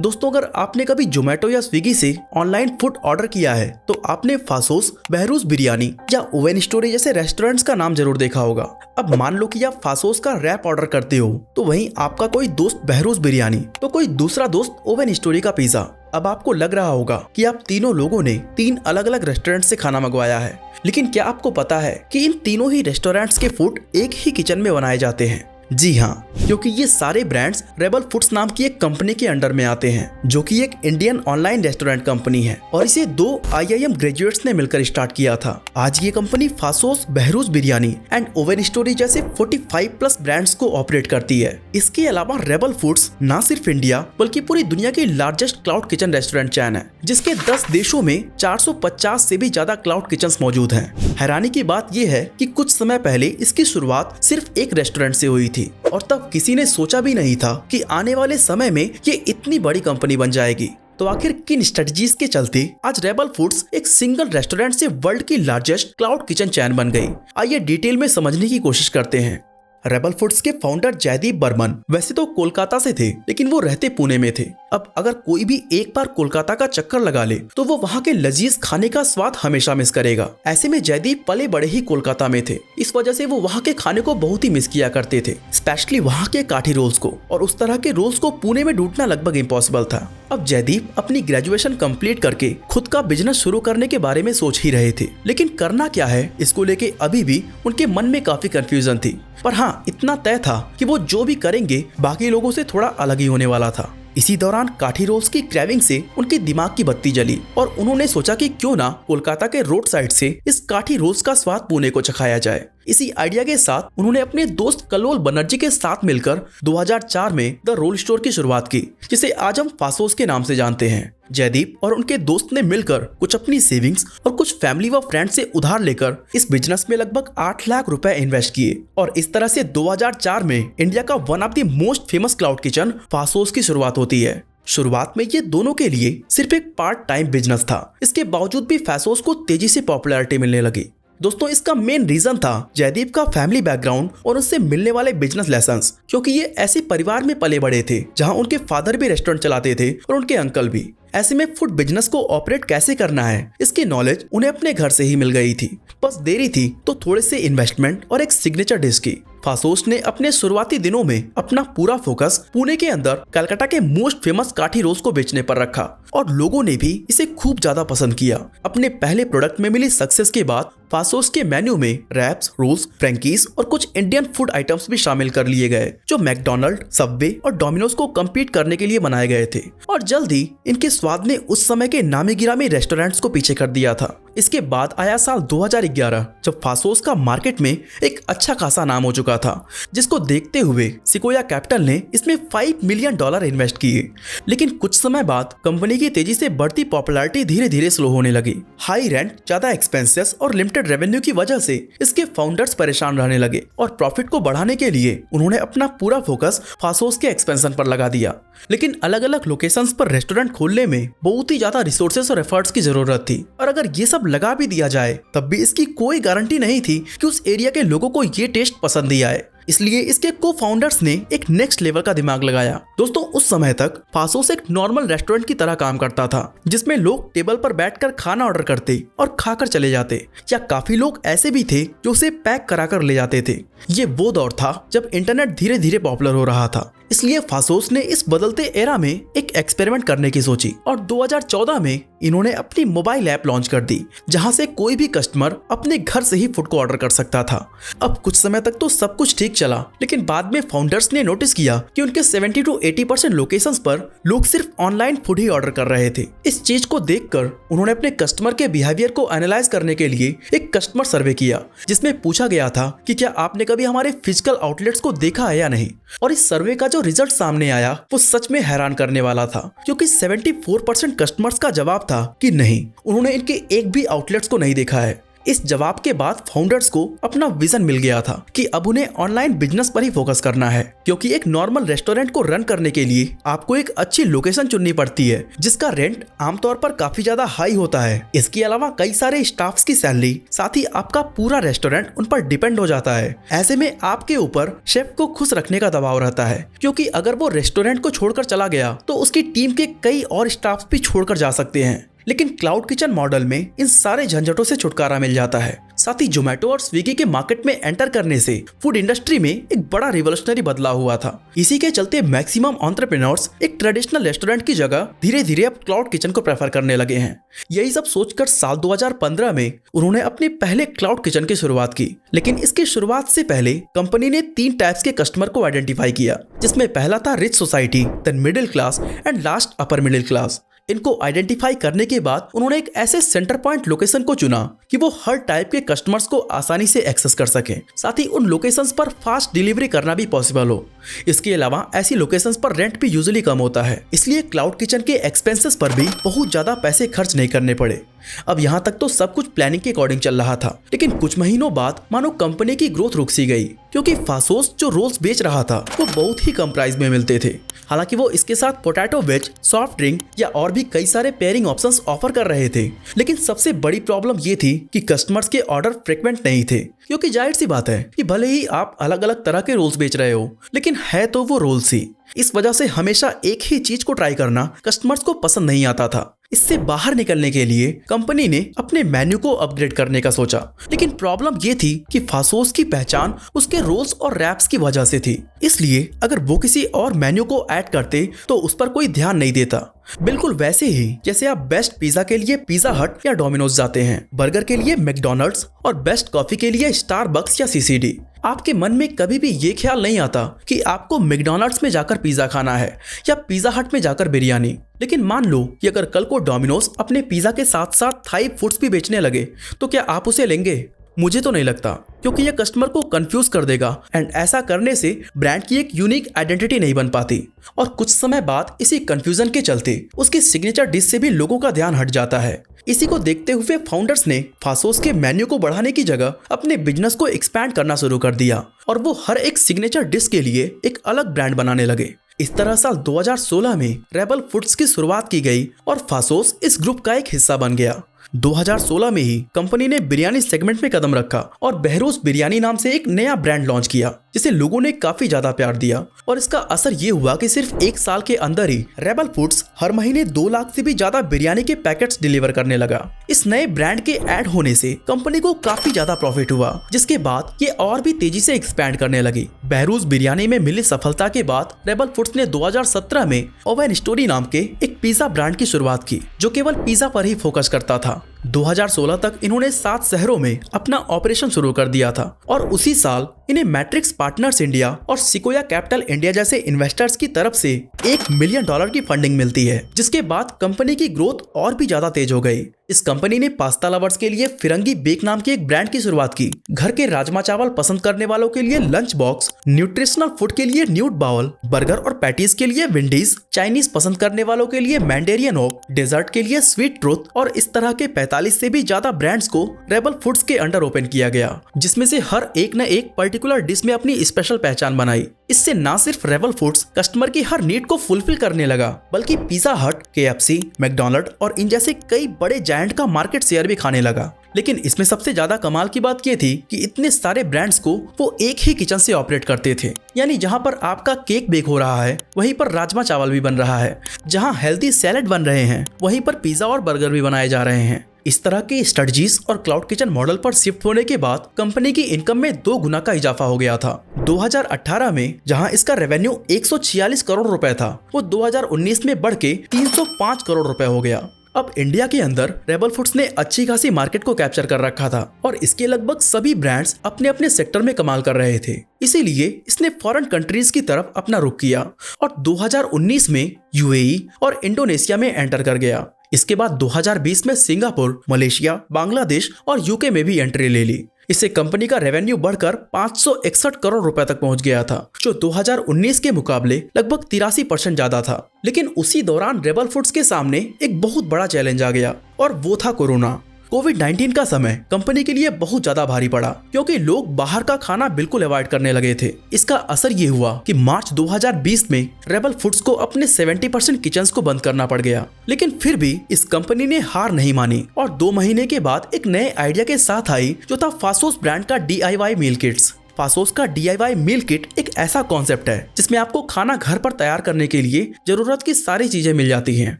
दोस्तों, अगर आपने कभी जोमेटो या स्विगी से ऑनलाइन फूड ऑर्डर किया है तो आपने फासोस, बहरूज बिरयानी या ओवन स्टोरी जैसे रेस्टोरेंट्स का नाम जरूर देखा होगा। अब मान लो कि आप फासोस का रैप ऑर्डर करते हो तो वहीं आपका कोई दोस्त बहरूज बिरयानी तो कोई दूसरा दोस्त ओवन स्टोरी का पिज्जा। अब आपको लग रहा होगा कि आप तीनों लोगों ने 3 अलग अलग रेस्टोरेंट से खाना मंगवाया है, लेकिन क्या आपको पता है कि इन तीनों ही रेस्टोरेंट्स के फूड एक ही किचन में बनाए जाते हैं? जी हाँ, क्योंकि ये सारे ब्रांड्स रेबल फूड्स नाम की एक कंपनी के अंडर में आते हैं, जो कि एक इंडियन ऑनलाइन रेस्टोरेंट कंपनी है और इसे 2 IIM ग्रेजुएट्स ने मिलकर स्टार्ट किया था। आज ये company Faasos, Behrouz biryani and oven story जैसे 45+ ब्रांड्स को ऑपरेट करती है। इसके अलावा रेबल फूड्स न सिर्फ इंडिया बल्कि पूरी दुनिया की लार्जेस्ट क्लाउड किचन रेस्टोरेंट चैन है, जिसके 10 देशों में 450 से भी ज्यादा क्लाउड किचन मौजूद हैं। हैरानी की बात यह है कि कुछ समय पहले इसकी शुरुआत सिर्फ एक रेस्टोरेंट से हुई थी और तब किसी ने सोचा भी नहीं था कि आने वाले समय में ये इतनी बड़ी कंपनी बन जाएगी। तो आखिर किन स्ट्रेटजीज के चलते आज रेबल फूड्स एक सिंगल रेस्टोरेंट से वर्ल्ड की लार्जेस्ट क्लाउड किचन चैन बन गई? आइए डिटेल में समझने की कोशिश करते हैं। रेबल फूड्स के फाउंडर जयदीप बर्मन वैसे तो कोलकाता से थे, लेकिन वो रहते पुणे में थे। अब अगर कोई भी एक बार कोलकाता का चक्कर लगा ले तो वो वहाँ के लजीज खाने का स्वाद हमेशा मिस करेगा। ऐसे में जयदीप पले बड़े ही कोलकाता में थे, इस वजह से वो वहाँ के खाने को बहुत ही मिस किया करते थे, स्पेशली वहाँ के काठी रोल्स को। और उस तरह के रोल्स को पुणे में ढूंढना लगभग इम्पॉसिबल था। अब जयदीप अपनी ग्रेजुएशन कंप्लीट करके खुद का बिजनेस शुरू करने के बारे में सोच ही रहे थे, लेकिन करना क्या है इसको लेके अभी भी उनके मन में काफी कंफ्यूजन थी। पर हाँ, इतना तय था कि वो जो भी करेंगे बाकी लोगों से थोड़ा अलग ही होने वाला था। इसी दौरान काठी रोल्स की क्रेविंग से उनके दिमाग की बत्ती जली और उन्होंने सोचा कि क्यों ना कोलकाता के रोड साइड से इस काठी रोल्स का स्वाद पुणे को चखाया जाए। इसी आइडिया के साथ उन्होंने अपने दोस्त कल्लोल बनर्जी के साथ मिलकर 2004 में द रोल स्टोर की शुरुआत की, जिसे आज हम फासोस के नाम से जानते हैं। जयदीप और उनके दोस्त ने मिलकर कुछ अपनी सेविंग्स और कुछ फैमिली व फ्रेंड से उधार लेकर इस बिजनेस में लगभग 8 लाख रुपए इन्वेस्ट किए और इस तरह से 2004 में इंडिया का one of the most famous cloud kitchen Faasos की शुरुआत होती है। शुरुआत में ये दोनों के लिए सिर्फ एक पार्ट टाइम बिजनेस था। इसके बावजूद भी फासोस को तेजी से पॉपुलैरिटी मिलने लगी। दोस्तों, इसका मेन रीजन था जयदीप का फैमिली बैकग्राउंड और उससे मिलने वाले बिजनेस लेसन्स, क्योंकि ये ऐसे परिवार में पले बड़े थे जहां उनके फादर भी रेस्टोरेंट चलाते थे और उनके अंकल भी। ऐसे में फूड बिजनेस को ऑपरेट कैसे करना है इसकी नॉलेज उन्हें अपने घर से ही मिल गई थी। बस देरी थी तो थोड़े से इन्वेस्टमेंट और एक सिग्नेचर डिश की। फासोस ने अपने शुरुआती दिनों में अपना पूरा फोकस पुणे के अंदर कलकत्ता के मोस्ट फेमस काठी रोल्स को बेचने पर रखा और लोगों ने भी इसे खूब ज्यादा पसंद किया। अपने पहले प्रोडक्ट में मिली सक्सेस के बाद फासोस के मेन्यू में रैप्स, रोल्स, फ्रैंकीज और कुछ इंडियन फूड आइटम्स भी शामिल कर लिए गए, जो मैकडोनल्ड, सबवे और डोमिनोज को कम्पीट करने के लिए बनाए गए थे। और जल्द ही इनके स्वाद ने उस समय के नामी गिरामी रेस्टोरेंट्स को पीछे कर दिया था। इसके बाद आया साल 2011, जब फासोस का मार्केट में एक अच्छा खासा नाम हो चुका था, जिसको देखते हुए सिकोया कैपिटल ने इसमें $5 मिलियन इन्वेस्ट किए। लेकिन कुछ समय बाद कंपनी की तेजी से बढ़ती पॉपुलैरिटी धीरे धीरे स्लो होने लगी। हाई रेंट, ज्यादा एक्सपेंसेस और लिमिटेड रेवेन्यू की वजह से इसके फाउंडर्स परेशान रहने लगे और प्रॉफिट को बढ़ाने के लिए उन्होंने अपना पूरा फोकस फासोस के एक्सपेंशन पर लगा दिया। लेकिन अलग अलग लोकेशंस पर रेस्टोरेंट खोलने में बहुत ही ज्यादा रिसोर्सेस और एफर्ट्स की जरूरत थी, और अगर ये सब लगा भी दिया जाए तब भी इसकी कोई गारंटी नहीं थी कि उस एरिया के लोगों को ये टेस्ट पसंद ही आए। इसलिए इसके को फाउंडर्स ने एक नेक्स्ट लेवल का दिमाग लगाया। दोस्तों, उस समय तक फासोस एक नॉर्मल रेस्टोरेंट की तरह काम करता था, जिसमें लोग टेबल पर बैठकर खाना ऑर्डर करते और खाकर चले जाते, या काफी लोग ऐसे भी थे जो उसे पैक कराकर ले जाते थे। ये वो दौर था जब इंटरनेट धीरे धीरे पॉपुलर हो रहा था। इसलिए फासोस ने इस बदलते एरा में एक एक्सपेरिमेंट करने की सोची और 2014 में इन्होंने अपनी मोबाइल ऐप लॉन्च कर दी, जहां से कोई भी कस्टमर अपने घर से ही फूड को ऑर्डर कर सकता था। अब कुछ समय तक तो सब कुछ ठीक चला, लेकिन बाद में फाउंडर्स ने नोटिस किया कि उनके 70 to 80% लोकेशंस पर लोग सिर्फ ऑनलाइन फूड ही ऑर्डर कर रहे थे। इस चीज को देखकर उन्होंने अपने कस्टमर के बिहेवियर को एनालाइज करने के लिए एक कस्टमर सर्वे किया, जिसमें पूछा गया था कि क्या आपने कभी हमारे फिजिकल आउटलेट्स को देखा है या नहीं। और इस सर्वे का जो रिजल्ट सामने आया वो सच में हैरान करने वाला था, क्योंकि 74% कस्टमर्स का जवाब था कि नहीं, उन्होंने इनके एक भी आउटलेट्स को नहीं देखा है। इस जवाब के बाद फाउंडर्स को अपना विजन मिल गया था कि अब उन्हें ऑनलाइन बिजनेस पर ही फोकस करना है, क्योंकि एक नॉर्मल रेस्टोरेंट को रन करने के लिए आपको एक अच्छी लोकेशन चुननी पड़ती है, जिसका रेंट आमतौर पर काफी ज्यादा हाई होता है। इसके अलावा कई सारे स्टाफ्स की सैलरी, साथ ही आपका पूरा रेस्टोरेंट उन पर डिपेंड हो जाता है। ऐसे में आपके ऊपर शेफ को खुश रखने का दबाव रहता है, क्योंकि अगर वो रेस्टोरेंट को छोड़कर चला गया तो उसकी टीम के कई और स्टाफ भी छोड़कर जा सकते हैं। लेकिन क्लाउड किचन मॉडल में इन सारे झंझटों से छुटकारा मिल जाता है। साथ ही जोमेटो और स्विगी के मार्केट में एंटर करने से फूड इंडस्ट्री में एक बड़ा रिवोल्यूशनरी बदलाव हुआ था। इसी के चलते मैक्सिमम एंटरप्रेन्योर्स एक ट्रेडिशनल रेस्टोरेंट की जगह धीरे धीरे अब क्लाउड किचन को प्रेफर करने लगे हैं। यही सब सोचकर साल 2015 में उन्होंने अपने पहले क्लाउड किचन की शुरुआत की। लेकिन इसकी शुरुआत से पहले कंपनी ने 3 टाइप्स के कस्टमर को आइडेंटिफाई किया, जिसमें पहला था rich society, then middle class and last upper middle class. इनको आइडेंटिफाई करने के बाद उन्होंने एक ऐसे सेंटर पॉइंट लोकेशन को चुना कि वो हर टाइप के कस्टमर्स को आसानी से एक्सेस कर सकें, साथ ही उन लोकेशंस पर फास्ट डिलीवरी करना भी पॉसिबल हो। इसके अलावा ऐसी लोकेशंस पर रेंट भी यूजुअली कम होता है, इसलिए क्लाउड किचन के एक्सपेंसेस पर भी बहुत ज्यादा पैसे खर्च नहीं करने पड़े। अब यहाँ तक तो सब कुछ प्लानिंग के अकॉर्डिंग चल रहा था, लेकिन कुछ महीनों बाद मानो कंपनी की ग्रोथ रुक सी गई, क्योंकि फासोस जो रोल्स बेच रहा था वो बहुत ही कम प्राइस में मिलते थे। हालांकि वो इसके साथ पोटैटो वेज, सॉफ्ट ड्रिंक या और भी कई सारे पेयरिंग ऑप्शंस ऑफर कर रहे थे। लेकिन सबसे बड़ी प्रॉब्लम ये थी कि कस्टमर्स के ऑर्डर फ्रिक्वेंट नहीं थे, क्योंकि जाहिर सी बात है कि भले ही आप अलग अलग तरह के रोल्स बेच रहे हो, लेकिन है तो वो रोल्स ही। इस वजह से हमेशा एक ही चीज को ट्राई करना कस्टमर्स को पसंद नहीं आता था। इससे बाहर निकलने के लिए कंपनी ने अपने मेन्यू को अपग्रेड करने का सोचा, लेकिन प्रॉब्लम ये थी कि फासोस की पहचान उसके रोल्स और रैप्स की वजह से थी। इसलिए अगर वो किसी और मेन्यू को ऐड करते तो उस पर कोई ध्यान नहीं देता। बिल्कुल वैसे ही जैसे आप बेस्ट पिज्जा के लिए पिज्जा हट या डोमिनोज जाते हैं, बर्गर के लिए मैकडॉनल्ड्स और बेस्ट कॉफी के लिए स्टारबक्स या सीसीडी। आपके मन में कभी भी ये ख्याल नहीं आता कि आपको मैकडॉनल्ड्स में जाकर पिज्जा खाना है या पिज्जा हट में जाकर बिरयानी। लेकिन मान लो कि अगर कल को डोमिनोज अपने पिज्जा के साथ साथ थाई फूड्स भी बेचने लगे, तो क्या आप उसे लेंगे? मुझे तो नहीं लगता, क्योंकि यह कस्टमर को कंफ्यूज कर देगा एंड ऐसा करने से ब्रांड की एक यूनिक आइडेंटिटी नहीं बन पाती। और कुछ समय बाद इसी कंफ्यूजन के चलते उसकी सिग्नेचर डिश से भी लोगों का ध्यान हट जाता है। इसी को देखते हुए फाउंडर्स ने फासोस के मेन्यू को बढ़ाने की जगह अपने बिजनेस को एक्सपैंड करना शुरू कर दिया और वो हर एक सिग्नेचर डिश के लिए एक अलग ब्रांड बनाने लगे। इस तरह साल 2016 में रेबल फूड्स की शुरुआत की गई और फासोस इस ग्रुप का एक हिस्सा बन गया। 2016 में ही कंपनी ने बिरयानी सेगमेंट में कदम रखा और बहरोज बिरयानी नाम से एक नया ब्रांड लॉन्च किया, जिसे लोगों ने काफी ज्यादा प्यार दिया। और इसका असर ये हुआ कि सिर्फ 1 साल के अंदर ही रेबल फूड्स हर महीने 2 लाख से भी ज्यादा बिरयानी के पैकेट्स डिलीवर करने लगा। इस नए ब्रांड के ऐड होने से कंपनी को काफी ज्यादा प्रॉफिट हुआ, जिसके बाद ये और भी तेजी से एक्सपैंड करने लगी। बहरोज बिरयानी में मिली सफलता के बाद रेबल फूड्स ने 2017 में ओवन स्टोरी नाम के एक पिज्जा ब्रांड की शुरुआत की, जो केवल पिज्जा पर ही फोकस करता था। 2016 तक इन्होंने 7 शहरों में अपना ऑपरेशन शुरू कर दिया था और उसी साल इन्हें मैट्रिक्स पार्टनर्स इंडिया और सिकोया कैपिटल इंडिया जैसे इन्वेस्टर्स की तरफ से $1 मिलियन की फंडिंग मिलती है, जिसके बाद कंपनी की ग्रोथ और भी ज्यादा तेज हो गई। इस कंपनी ने पास्ता लवर्स के लिए फिरंगी बेक नाम के एक ब्रांड की शुरुआत की, घर के राजमा चावल पसंद करने वालों के लिए लंच बॉक्स, न्यूट्रिशनल फूड के लिए न्यूट बाउल, बर्गर और पैटीज के लिए विंडीज, चाइनीज पसंद करने वालों के लिए मैंडेरियन ओक, डेजर्ट के लिए स्वीट ट्रूथ और इस तरह के 45 से भी ज्यादा ब्रांड्स को रेबल फूड्स के अंडर ओपन किया गया, जिसमें से हर एक न एक पर्टिकुलर डिश में अपनी स्पेशल पहचान बनाई। इससे न सिर्फ रेबल फूड्स कस्टमर की हर नीड को फुलफिल करने लगा, बल्कि पिज्जा हट, KFC, मैकडॉनल्ड और इन जैसे कई बड़े जायंट का मार्केट शेयर भी खाने लगा। लेकिन इसमें सबसे ज्यादा कमाल की बात ये थी कि इतने सारे ब्रांड्स को वो एक ही किचन से ऑपरेट करते थे। यानी जहां पर आपका केक बेक हो रहा है, वहीं पर राजमा चावल भी बन रहा है। जहां हेल्दी सैलेड बन रहे हैं, वहीं पर पिज्जा और बर्गर भी बनाए जा रहे हैं। इस तरह के स्ट्रेटजीज और क्लाउड किचन मॉडल पर शिफ्ट होने के बाद कंपनी की इनकम में 2 गुना का इजाफा हो गया था। 2018 में जहां इसका रेवेन्यू 146 करोड़ रुपए था, वो 2019 में बढ़ के 305 करोड़ रुपए हो गया। अब इंडिया के अंदर रेबल फूड्स ने अच्छी खासी मार्केट को कैप्चर कर रखा था और इसके लगभग सभी ब्रांड्स अपने अपने सेक्टर में कमाल कर रहे थे। इसीलिए इसने फॉरेन कंट्रीज की तरफ अपना रुख किया और 2019 में UAE और इंडोनेशिया में एंटर कर गया। इसके बाद 2020 में सिंगापुर, मलेशिया, बांग्लादेश और UK में भी एंट्री ले ली। इससे कंपनी का रेवेन्यू बढ़कर 561 करोड़ रुपए तक पहुंच गया था, जो 2019 के मुकाबले लगभग 83% ज्यादा था। लेकिन उसी दौरान रेबल फूड्स के सामने एक बहुत बड़ा चैलेंज आ गया और वो था कोरोना। कोविड-19 का समय कंपनी के लिए बहुत ज्यादा भारी पड़ा क्योंकि लोग बाहर का खाना बिल्कुल अवॉइड करने लगे थे। इसका असर ये हुआ कि मार्च 2020 में रेबल फूड्स को अपने 70% किचन्स को बंद करना पड़ गया। लेकिन फिर भी इस कंपनी ने हार नहीं मानी और 2 महीने के बाद एक नए आइडिया के साथ आई, जो था फासोस ब्रांड का DIY मील किट्स। फासोस का DIY मील किट एक ऐसा कॉन्सेप्ट है जिसमें आपको खाना घर पर तैयार करने के लिए जरूरत की सारी चीजें मिल जाती हैं।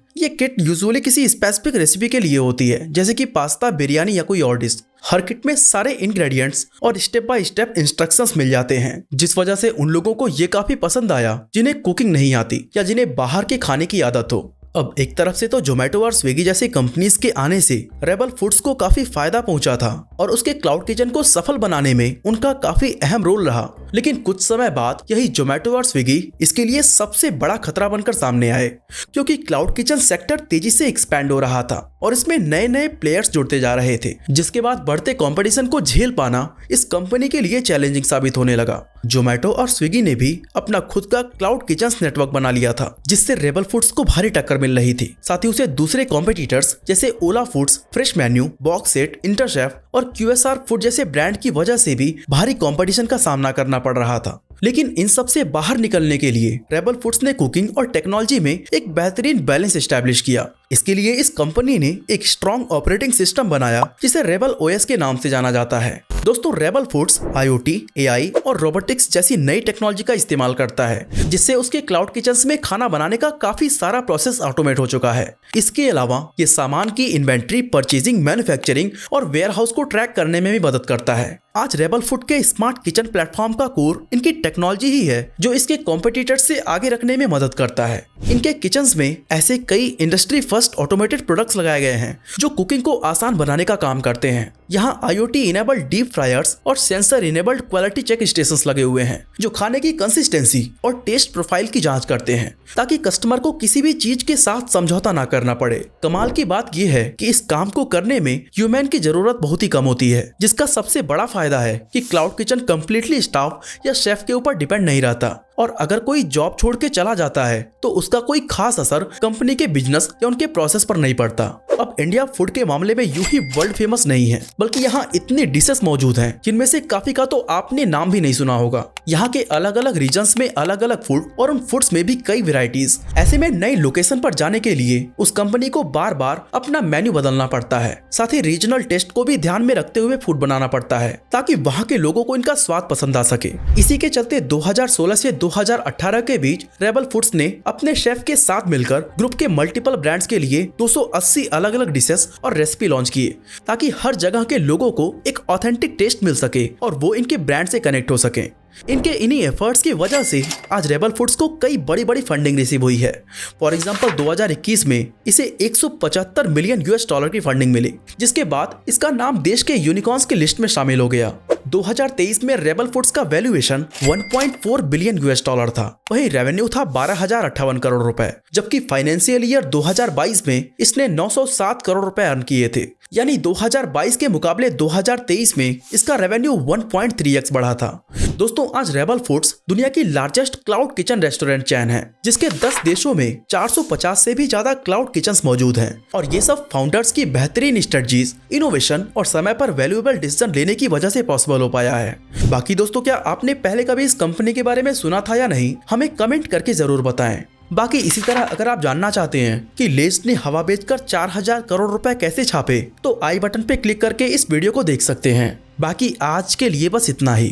ये किट यूजुअली किसी स्पेसिफिक रेसिपी के लिए होती है, जैसे कि पास्ता, बिरयानी या कोई और डिश। हर किट में सारे इंग्रेडिएंट्स और स्टेप बाय स्टेप इंस्ट्रक्शंस मिल जाते हैं, जिस वजह से उन लोगों को ये काफी पसंद आया जिन्हें कुकिंग नहीं आती या जिन्हें बाहर के खाने की आदत हो। अब एक तरफ से तो जोमेटो और स्विगी जैसी कंपनीज के आने से रेबल फूड्स को काफी फायदा पहुंचा था और उसके क्लाउड किचन को सफल बनाने में उनका काफी अहम रोल रहा। लेकिन कुछ समय बाद यही जोमेटो और स्विगी इसके लिए सबसे बड़ा खतरा बनकर सामने आए, क्योंकि क्लाउड किचन सेक्टर तेजी से एक्सपैंड हो रहा था और इसमें नए नए प्लेयर्स जुड़ते जा रहे थे, जिसके बाद बढ़ते कंपटीशन को झेल पाना इस कंपनी के लिए चैलेंजिंग साबित होने लगा। जोमेटो और स्विगी ने भी अपना खुद का क्लाउड किचन नेटवर्क बना लिया था, जिससे रेबल फूड्स को भारी टक्कर मिल रही थी। साथ ही उसे दूसरे कॉम्पिटिटर्स जैसे ओला फूड्स, फ्रेश मेन्यू, बॉक्सेट, इंटरशेफ और QSR फूड जैसे ब्रांड की वजह से भी भारी कंपटीशन का सामना करना पड़ रहा था। लेकिन इन सब से बाहर निकलने के लिए रेबल फूड्स ने कुकिंग और टेक्नोलॉजी में एक बेहतरीन बैलेंस एस्टैब्लिश किया। इसके लिए इस कंपनी ने एक स्ट्रॉन्ग ऑपरेटिंग सिस्टम बनाया जिसे रेबल OS के नाम से जाना जाता है। दोस्तों, रेबल फूड्स IoT, AI और रोबोटिक्स जैसी नई टेक्नोलॉजी का इस्तेमाल करता है, जिससे उसके क्लाउड किचन्स में खाना बनाने का काफी सारा प्रोसेस ऑटोमेट हो चुका है। इसके अलावा ये सामान की इन्वेंट्री, परचेजिंग, मैन्युफैक्चरिंग और वेयरहाउस को ट्रैक करने में भी मदद करता है। आज रेबल फूड के स्मार्ट किचन प्लेटफॉर्म का कोर इनकी टेक्नोलॉजी ही है, जो इसके कॉम्पिटिटर्स से आगे रखने में मदद करता है। इनके किचन्स में ऐसे कई इंडस्ट्री फर्स्ट ऑटोमेटेड प्रोडक्ट्स लगाए गए हैं जो कुकिंग को आसान बनाने का काम करते हैं। यहाँ IoT इनेबल्ड डीप फ्रायर्स और sensor enabled quality check stations लगे हुए हैं, जो खाने की कंसिस्टेंसी और टेस्ट प्रोफाइल की जांच करते हैं, ताकि कस्टमर को किसी भी चीज के साथ समझौता ना करना पड़े। कमाल की बात यह है कि इस काम को करने में ह्यूमन की जरूरत बहुत ही कम होती है, जिसका सबसे बड़ा फायदा है कि क्लाउड किचन कंप्लीटली स्टाफ या शेफ के ऊपर डिपेंड नहीं रहता, और अगर कोई जॉब छोड़ के चला जाता है तो उसका कोई खास असर कंपनी के बिजनेस या उनके प्रोसेस पर नहीं पड़ता। अब इंडिया फूड के मामले में यूं ही वर्ल्ड फेमस नहीं है, बल्कि यहाँ इतनी डिशेस मौजूद हैं जिनमें से काफी का तो आपने नाम भी नहीं सुना होगा। यहाँ के अलग अलग रीजन्स में अलग अलग फूड और उन फूड्स में भी कई वेराइटीज। ऐसे में नई लोकेशन पर जाने के लिए उस कंपनी को बार बार अपना मेन्यू बदलना पड़ता है। साथ ही रीजनल टेस्ट को भी ध्यान में रखते हुए फूड बनाना पड़ता है, ताकि वहाँ के लोगों को इनका स्वाद पसंद आ सके। इसी के चलते 2016 से 2018 के बीच रेबल फूड्स ने अपने शेफ के साथ मिलकर ग्रुप के मल्टीपल ब्रांड्स के लिए 280 अलग अलग डिशेस और रेसिपी लॉन्च किए, ताकि हर जगह के लोगों को एक ऑथेंटिक टेस्ट मिल सके और वो इनके ब्रांड से कनेक्ट हो सके। इनके इन्हीं एफर्ट्स की वजह से आज रेबल फूड्स को कई बड़ी बड़ी फंडिंग रिसीव हुई है। फॉर एग्जांपल 2021 में इसे 175 मिलियन $US की फंडिंग मिली, जिसके बाद इसका नाम देश के यूनिकॉर्न्स की लिस्ट में शामिल हो गया। 2023 में रेबल फूड्स का वैल्यूएशन 1.4 बिलियन $, था। वहीं रेवेन्यू था 12,058 करोड़ रुपए, जबकि फाइनेंशियल ईयर 2022 में इसने 907 करोड़ रुपए अर्न किए थे। यानी 2022 के मुकाबले 2023 में इसका रेवेन्यू 1.3x बढ़ा था। दोस्तों, आज रेबल फूड्स दुनिया की लार्जेस्ट क्लाउड किचन रेस्टोरेंट चैन है, जिसके 10 देशों में 450 से भी ज्यादा क्लाउड किचन्स मौजूद हैं। और ये सब फाउंडर्स की बेहतरीन स्ट्रेटजीज, इनोवेशन और समय पर वैल्यूएबल डिसीजन लेने की वजह से पॉसिबल हो पाया है। बाकी दोस्तों, क्या आपने पहले कभी इस कंपनी के बारे में सुना था या नहीं, हमें कमेंट करके जरूर बताएं। बाकी इसी तरह अगर आप जानना चाहते हैं कि लेस ने हवा बेचकर 4000 करोड़ रुपए कैसे छापे, तो आई बटन पे क्लिक करके इस वीडियो को देख सकते हैं। बाकी आज के लिए बस इतना ही।